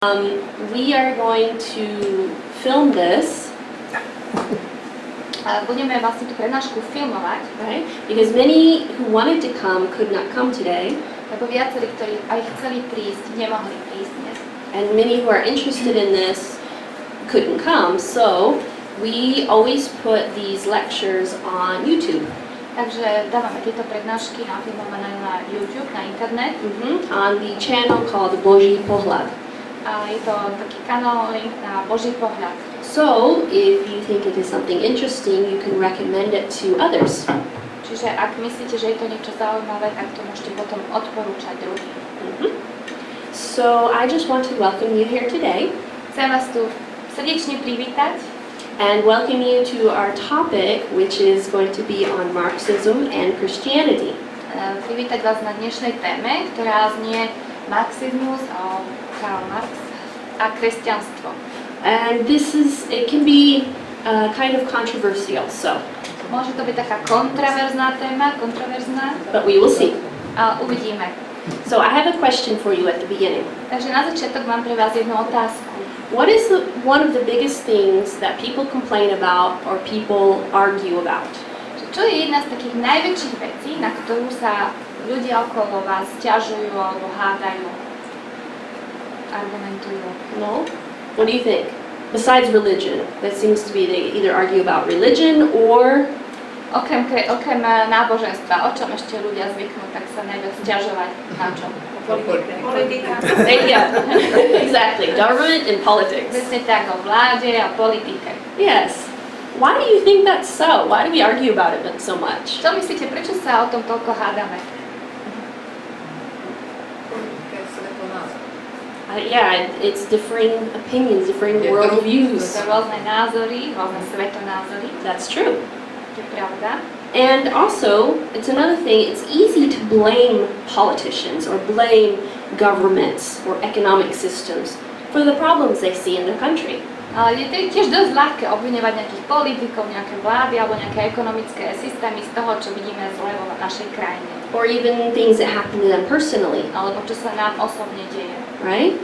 We are going to film this. Budeme vlastne tú prednášku filmovať, Right? Because many who wanted to come could not come today, lebo viacerí, ktorí aj chceli prísť, nemohli prísť dnes. and many who are interested in this couldn't come. So we always put these lectures on YouTube. Takže dávame tieto prednášky nafilmované na YouTube, na internet. On the channel called Boží pohľad. A je to taký kanál, link na Boží pohľad. So if you think it is something interesting, you can recommend it to others. Čiže ak myslíte, že je to niečo zaujímavé, tak to môžete potom odporúčať druhým. So I just want to welcome you here today Chcem vás tu srdečne privítať and welcome you to our topic, which is going to be on Marxism and Christianity. Privítať vás na dnešnej téme, ktorá znie Marxizmus a Karl Marx a kresťanstvo. And it can be kind of controversial, so, Môže to byť taká kontroverzná téma, but we will see. a uvidíme. So I have a question for you at the beginning. Takže na začiatok mám pre vás jednu otázku. What is one of the biggest things that people complain about or people argue about? Čo je jedna z takých najväčších vecí, na ktorú sa ľudia okolo vás sťažujú alebo hádajú, argumentujú? No? What do you think? Besides religion, that seems to be they either argue about religion or Okrem náboženstva, o čom ešte ľudia zvyknú tak sa najviac sťažovať? Na čom? Politika. there you go. Exactly, government and politics. Presne tak, o vláde a politike. Yes. Why do you think that's so? Why do we argue about it so much? Čo myslíte, prečo sa o tom toľko hádame? Yeah, it's differing opinions, differing worldviews. Sú rôzne názory, rôzne svetonázory. That's true. To je pravda. And also, it's another thing, it's easy to blame politicians or blame governments or economic systems for the problems they see in the country. Ale je tiež dosť ľahké obviňovať nejakých politikov, nejaké vlády alebo nejaké ekonomické systémy z toho, čo vidíme zle vo našej krajine. Or even things that happen to them personally, Alebo čo sa nám osobne deje. right?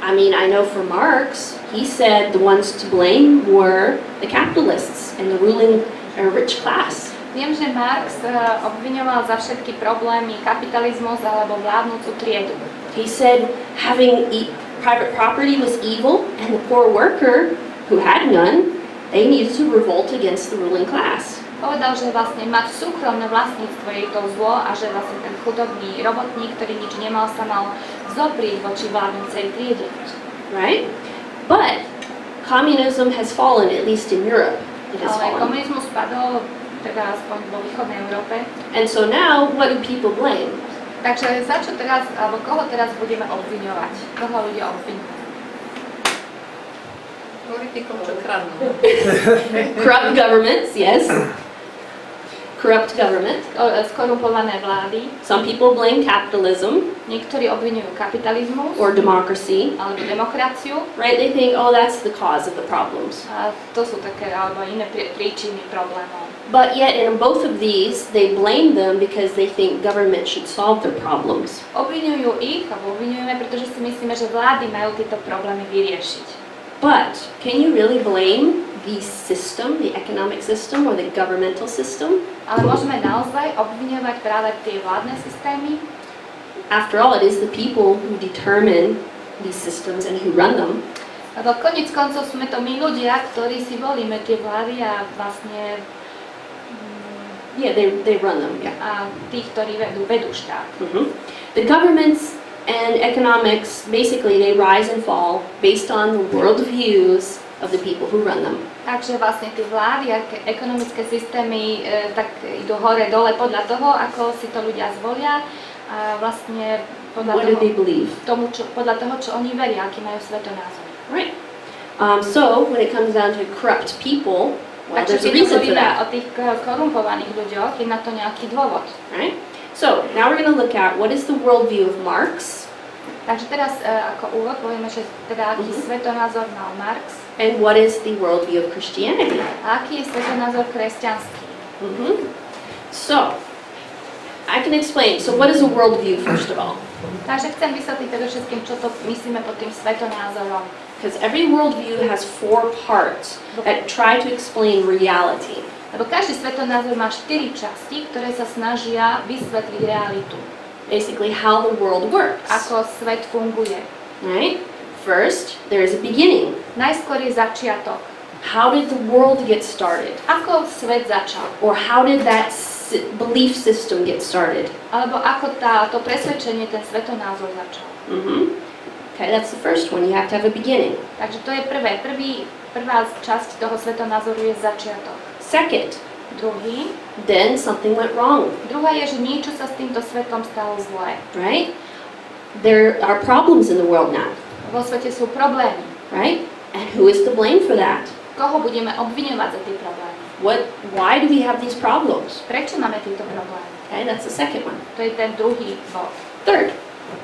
I mean, I know for Marx, he said the ones to blame were the capitalists and the ruling rich class. Viem, že Marx obviňoval za všetky problémy kapitalizmus alebo vládnúcu triedu. He said having private property was evil, and the poor worker, who had none, they needed to revolt against the ruling class. Povedal, že vlastne mať súkromné vlastníctvo je to zlo a že vlastne ten chudobný robotník, ktorý nič nemal, sa mal zoprieť voči vládnúcej triede. Right? But communism has fallen, at least in Europe. It has Ale fallen. komunizmus spadol, teda aspoň vo východnej Európe. And so now, what do people blame? Takže za čo teraz, alebo koho teraz budeme obviňovať? Koho ľudia obviňujú? Politikov, čo kradnú. Corrupt governments, yes. Corrupt government. Skorumpované vlády. Some people blame capitalism Niektorí obviňujú kapitalizmus or democracy. alebo demokraciu. Right? They think, oh, that's the cause of the problems. A to sú také alebo iné príčiny problémov. But yet, in both of these, they blame them because they think government should solve their problems. Obviňujú ich, alebo obviňujeme, pretože si myslíme, že vlády majú tieto problémy vyriešiť. But can you really blame the system, the economic system, or the governmental system? Ale môžeme naozaj obviňovať práve tie vládne systémy? After all, it is the people who determine these systems and who run them. Lebo koniec koncov sme to my ľudia, ktorí si volíme tie vlády a vlastne Yeah, they run them, yeah. a tých, ktorí vedú štát. The governments and economics, basically, they rise and fall based on the worldviews of the people who run them. Takže vlastne tie vlády a ekonomické systémy tak idú hore-dole podľa toho, ako si to ľudia zvolia a vlastne What do they believe? podľa toho, čo oni veria, aký majú svetonázor. Right. So, when it comes down to corrupt people, well, Takže there's a keď reason for hovoríme that. o tých korumpovaných ľuďoch, je na to nejaký dôvod. Right? So, now we're going to look at what is the worldview of Marx Takže teraz ako úvod povieme, že teda aký svetonázor mal Marx and what is the worldview of Christianity. a aký je svetonázor kresťanský. So, I can explain. So, what is a worldview, first of all? Takže chcem vysvetliť predovšetkým, čo to myslíme pod tým svetonázorom. Because every worldview has four parts that try to explain reality. Lebo každý svetonázor má 4 časti, ktoré sa snažia vysvetliť realitu. Basically, how the world works. Ako svet funguje. Right? First, there is a beginning. Najskôr je začiatok. How did the world get started? Ako svet začal? Or how did that belief system get started? Alebo ako to presvedčenie, ten svetonázor začal. Okay, that's the first one. You have to have a beginning. Takže to je prvé. Prvá časť toho svetonázoru je začiatok. Second, Druhý. then something went wrong. Druhá je, že niečo sa s týmto svetom stalo zlé. Right? There are problems in the world now. Vo svete sú problémy. Right? And who is to blame for that? Koho budeme obviňovať za tie problémy? Why do we have these problems? Prečo máme tieto problémy? Okay, that's the second one. To je ten druhý bod. Third,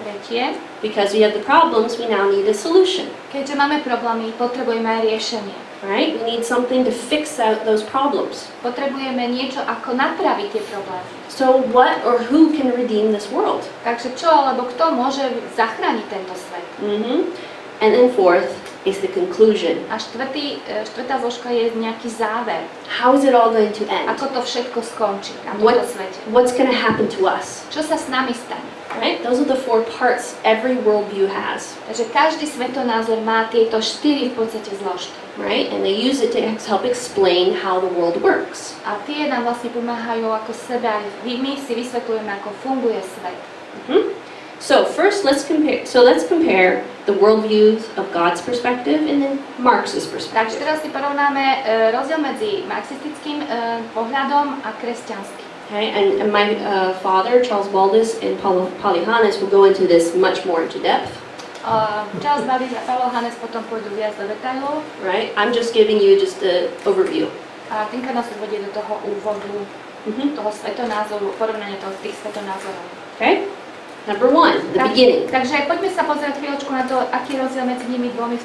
Tretie. because we have the problems, we now need a solution. Keďže máme problémy, potrebujeme aj riešenie. Right? We need something to fix out those problems. Potrebujeme niečo, ako napraviť tie problémy. So what or who can redeem this world? Takže čo alebo kto môže zachrániť tento svet? And then fourth is the conclusion. A štvrtá zložka je nejaký záver. How is it all going to end? Ako to všetko skončí na tomto svete. What's going to happen to us? Čo sa s nami stane? Right? Those are the four parts every worldview has. Takže každý svetonázor má tieto 4 v podstate zložky. Right? And they use it to help explain how the world works. A tie nám vlastne pomáhajú ako sebe aj my si vysvetľujeme, ako funguje svet. So first, let's compare the worldviews of God's perspective and then Marx's Takže perspective. teraz si porovnáme rozdiel medzi marxistickým pohľadom a kresťanským. Okay, and my father, Charles Baldus, and Paulo Hannes will go into this much more into depth. Charles Baldus a Paulo Hannes potom pôjdu viac do detailov. Right? I'm just giving you just an overview. A Tinka nás uvedie do toho úvodu, toho svetonázoru, porovnania tých svetonázorov. Okay? Number one, the beginning. Takže poďme sa pozrieť chvíľočku na to, aký je rozdiel medzi nimi dvomi v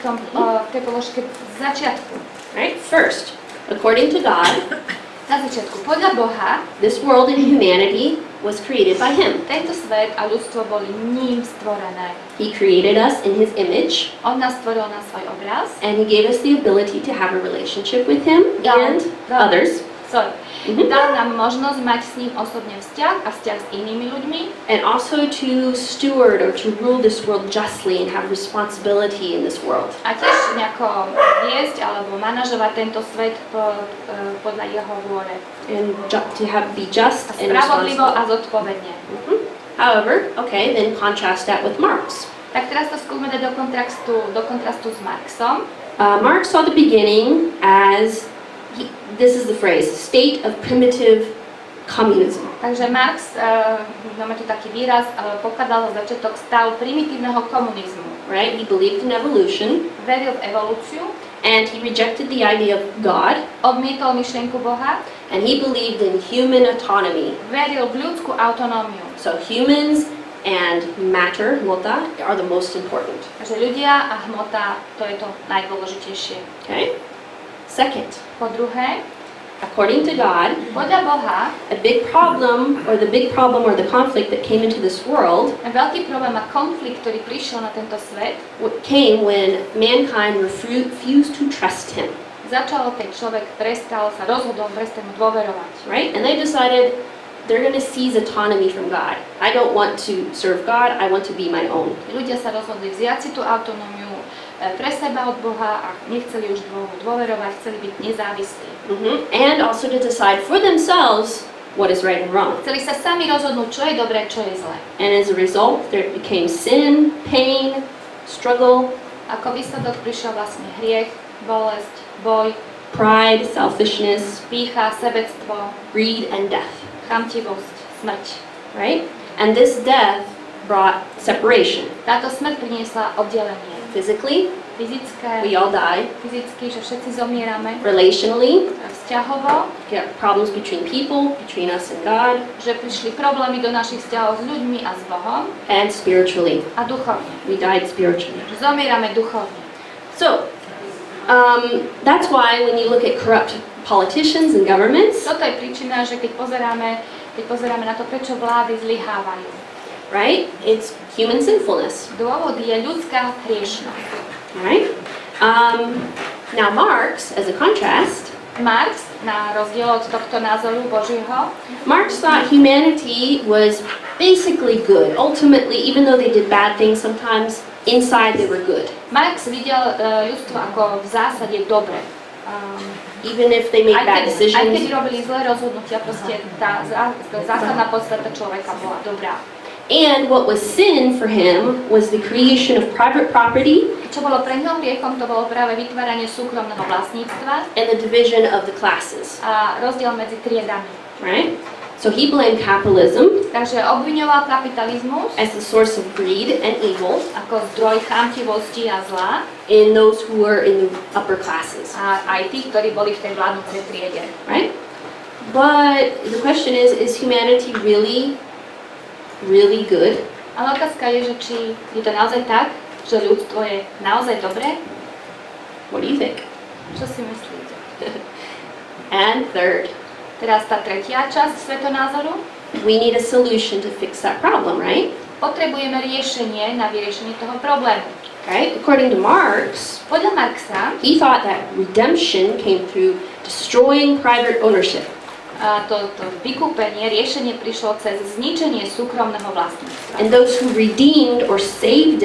tej položke začiatku. Right? First, according to God, Na začiatku, podľa Boha, this world and humanity was created by Him. tento svet a ľudstvo boli ním stvorené. He created us in His image, On nás stvoril na svoj obraz. and He gave us the ability to have a relationship with Him and others. Dal nám možnosť mať s ním osobne vzťah a vzťah s inými ľuďmi. And also to steward or to rule this world justly and have responsibility in this world. A tiež nejako viesť alebo manažovať tento svet podľa jeho vôle. And to be just and Spravodlivo a responsible. zodpovedne. However, okay, then contrast that with Marx. Tak teraz to skúsme dať do kontrastu s Marxom. Marx saw the beginning as, this is the phrase, state of primitive communism. Takže Marx, máme tu taký výraz, pokladal za začiatok stav primitívneho komunizmu. Right? He believed in evolution, Veril v evolúciu, and he rejected the idea of God, odmietol myšlienku Boha, and he believed in human autonomy. veril v ľudskú autonómiu. So humans and matter, hmota, are the most important. Takže ľudia a hmota, to je to najdôležitejšie. Okay? Second, Po druhé, according to God, podľa Boha, the big problem or the conflict that came into this world veľký problém a konflikt, ktorý prišiel na tento svet, came when mankind refused to trust Him. začalo, keď človek rozhodol prestal mu dôverovať. Right? And they decided they're going to seize autonomy from God. I don't want to serve God, I want to be my own. Ľudia sa rozhodli vziať si tú autonómiu pre seba od Boha a nechceli už dôverovať, chceli byť nezávislí. And also to decide for themselves what is right and wrong. Chceli sa sami rozhodnúť, čo je dobré, čo je zlé. And as a result, there became sin, pain, struggle, Ako výsledok prišiel vlastne hriech, bolesť, boj, pride, selfishness, pýcha, sebectvo, greed, and death. chamtivosť, smrť. Right? And this death brought separation. Táto smrť priniesla oddelenie. Physically, Fyzické, we all die. fyzicky, že všetci zomierame. Relationally, Vzťahovo, we have problems between people, between us and God. že prišli problémy do našich vzťahov s ľuďmi a s Bohom. And spiritually, A duchovne, we died spiritually. že zomierame duchovne. So, that's why when you look at corrupt politicians and governments, Toto je príčina, že keď pozeráme na to, prečo vlády zlyhávajú. right? It's human sinfulness, Dôvod je ľudská hriešnosť. right? Now Marx, as a contrast, Marx, na rozdiel od tohto názoru Božieho, Marx thought humanity was basically good. Ultimately, even though they did bad things sometimes, inside they were good. Marx videl ľudstvo ako v zásade dobre. Even if they made bad Aj keď decisions. robili zlé rozhodnutia, proste tá zásadná podstata človeka bola dobrá. And what was sin for him was the creation of private property Čo bolo pre ňom hriechom, to bolo práve vytváranie súkromného vlastníctva and the division of the classes, a rozdiel medzi triedami. right? So he blamed capitalism Takže obviňoval kapitalizmus as the source of greed and evil ako zdroj chamtivosti a zla in those who were in the upper classes, a aj tých, ktorí boli v tej vládnucej triede. right? But the question is humanity really good? Ale otázka je, že či je to naozaj tak, že ľudstvo je naozaj dobré? What do you think? Čo si myslíte? And third, Teraz tá tretia časť svetonázoru. we need a solution to fix that problem, right? Potrebujeme riešenie na vyriešenie toho problému. Right? According to Marx, Podľa Marxa he thought that redemption came through destroying private ownership. to vykúpenie, riešenie prišlo cez zničenie súkromného vlastníctva. And those who redeemed or saved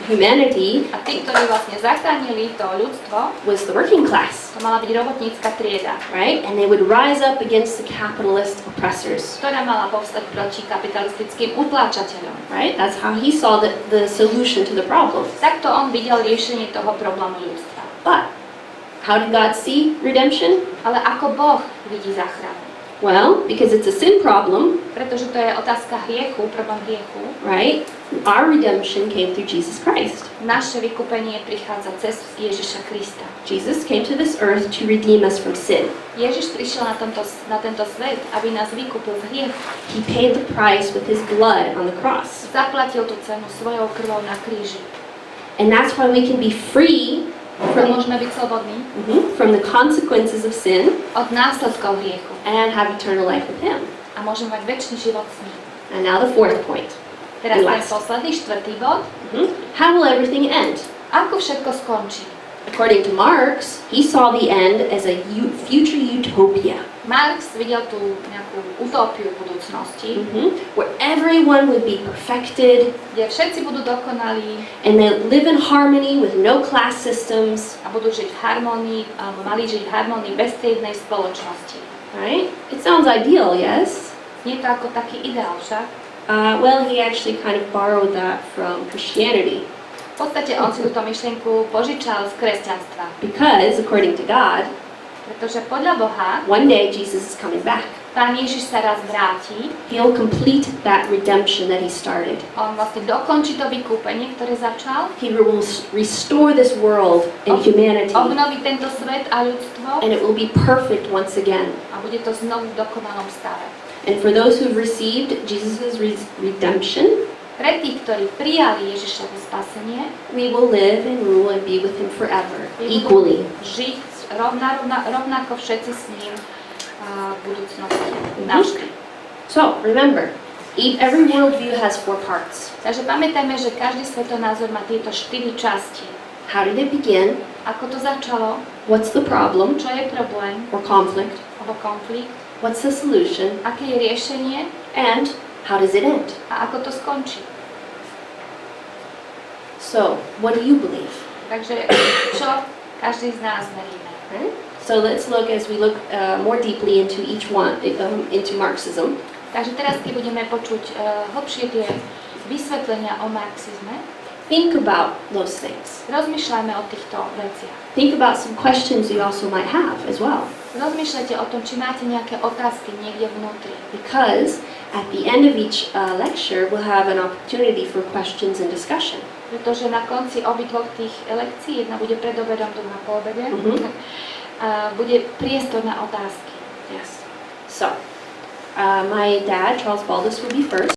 humanity A tí, ktorí vlastne zachránili to ľudstvo, was the working class, to mala byť robotnícka trieda, right? And they would rise up against the capitalist oppressors, ktorá mala povstať proti kapitalistickým utláčateľom. right? That's how he saw the solution to the problem. Takto on videl riešenie toho problému ľudstva. But how did God see redemption? Ale ako Boh vidí záchranu? Well, because it's a sin problem, Pretože to je otázka hriechu, problém hriechu. right? Our redemption came through Jesus Christ. Naše vykúpenie prichádza cez Ježiša Krista. Jesus came to this earth to redeem us from sin. Ježiš prišiel na tento svet, aby nás vykúpil z hriechu. He paid the price with his blood on the cross. Zaplatil tú cenu svojou krvou na kríži. And that's why we can be free Môžeme byť slobodní from the consequences of sin od následkov hriechu and have eternal life with him. a môžeme mať večný život s ním. And now the fourth point. Teraz ten Last. posledný, štvrtý bod. How will everything end? Ako všetko skončí? According to Marx, he saw the end as a future utopia, Marx videl tú nejakú utópiu budúcnosti, where everyone would be perfected kde všetci budú dokonalí and they live in harmony with no class systems, a budú žiť v harmónii, alebo mali žiť v harmónii bez triednej spoločnosti. right? It sounds ideal, yes? Nie je to ako taký ideál však. Well, he actually kind of borrowed that from Christianity. V podstate on si túto myšlienku požičal z kresťanstva, Because, according to God, pretože podľa Boha one day Jesus is coming back. Pán Ježiš sa raz vráti, He'll complete that redemption that he started. on vlastne dokončí to vykúpenie, ktoré začal, He will restore this world and humanity, obnoví tento svet a ľudstvo and it will be perfect once again. a bude to znovu v dokonalom stave. And for those who've received Jesus' redemption, Pre tých, ktorí prijali Ježišovo spasenie, we will live and rule and be with him forever, budú equally. žiť rovnako všetci s ním v budúcnosti, navždy. So, remember, every worldview has 4 parts. Takže pamätajme, že každý svetonázor má tieto 4 časti. How did it begin? Ako to začalo? What's the problem Čo je problém? or conflict? Alebo konflikt? What's the solution? Aké je riešenie? And how does it end? A ako to skončí? So, what do you believe? Takže čo každý z nás veríme? Right? So let's look as we look more deeply into each one, into Marxism. Takže teraz, keď budeme počuť hlbšie tie vysvetlenia o marxizme, Think about those things. rozmýšľajme o týchto veciach. Think about some questions you also might have as well. Rozmýšľajte o tom, či máte nejaké otázky niekde vnútri. Because at the end of each lecture, we'll have an opportunity for questions and discussion. Pretože na konci obidvoch tých lekcií, jedna bude pred obedom, druhá po obede, tak, bude priestor na otázky. Yes. So, my dad, Charles Baldus, will be first.